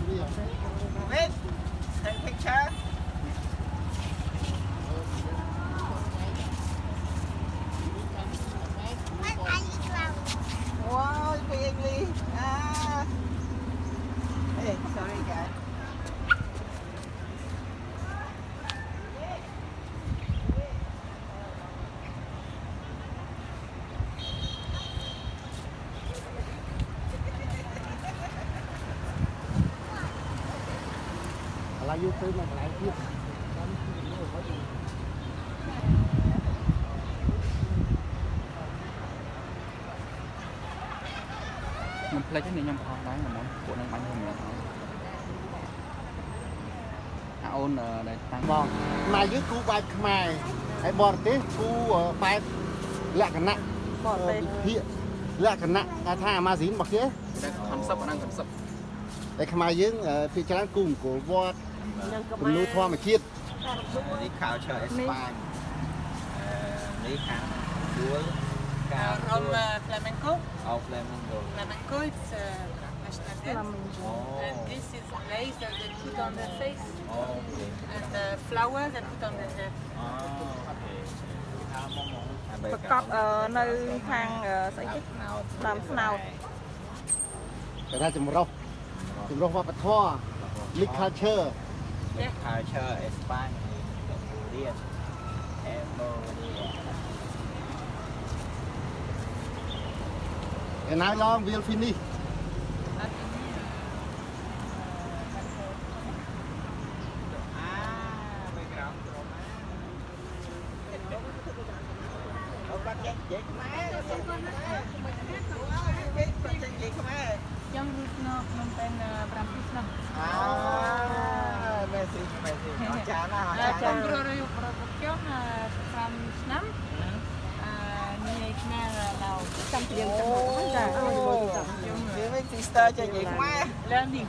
Wait, take picture. Wow, big English. Ah. Hey, sorry guys. ឡាយូទៅមកកន្លែងទៀតខ្ញុំផ្លេចនេះខ្ញុំខំដែរហ្មងពួកនឹងបាញ់ខ្ញុំអាអូនដែលតាំងបងខ្មែរយើងគូបែបខ្មែរហើយបរទេសគូបែបលក្ខណៈបរទេសភាគលក្ខណៈគេថាអាម៉ាស៊ីនរបស់គេខនសឹបអាហ្នឹងខនសឹបតែខ្មែរយើងភាគច្រើនគូមង្គលវត្តគំនូរធម្មជាតិនេះខោឈើអេស្ប៉ាញនេះខាងដួលFrom flamenco. Oh, flamenco. Flamenco, it's national dance. And this is lace that they put on their face. Okay. And flowers that put on their hair. ប្រកបនៅខាងស្អីគេតាមស្នោតគេថាចម្រុះវប្បធម៌ Mix culture Yeah. culture Espagne, Korean, And how long will finish? Young Ruth no Phnom Brampis no. Messi. Trong Roro Prokopio from Snam. Như Khmer Lào. Trong tiền trong hộ ra Chị mấy sister cho chị quá. Learning.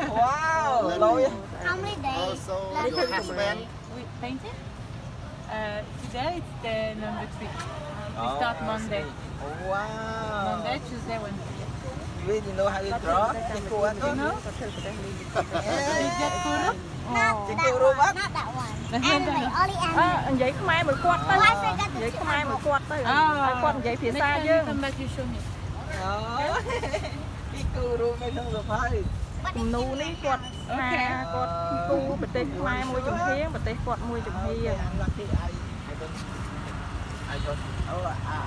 Wow, lôi. How many days? Also, your husband. We painted. Today it's the number 3. We start Monday. Wow. Monday, Tuesday, Wednesday. You really know how to draw? You know? Did Kuru? Not that one. And like only and និយាយខ្មែរមួយគាត់ទៅនិយាយខ្មែរមួយគាត់ទៅឲ្យគាត់និយាយភាសាយើង Come back, you show me. Cái Kuru mấy thằng được phải. គំនូនេះគាត់ថាគាត់គូប្រទេសខ្មែរមួយចំហៀងប្រទេសគាត់មួយចំហៀង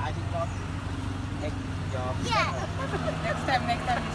I did not take job. yeah. Next time.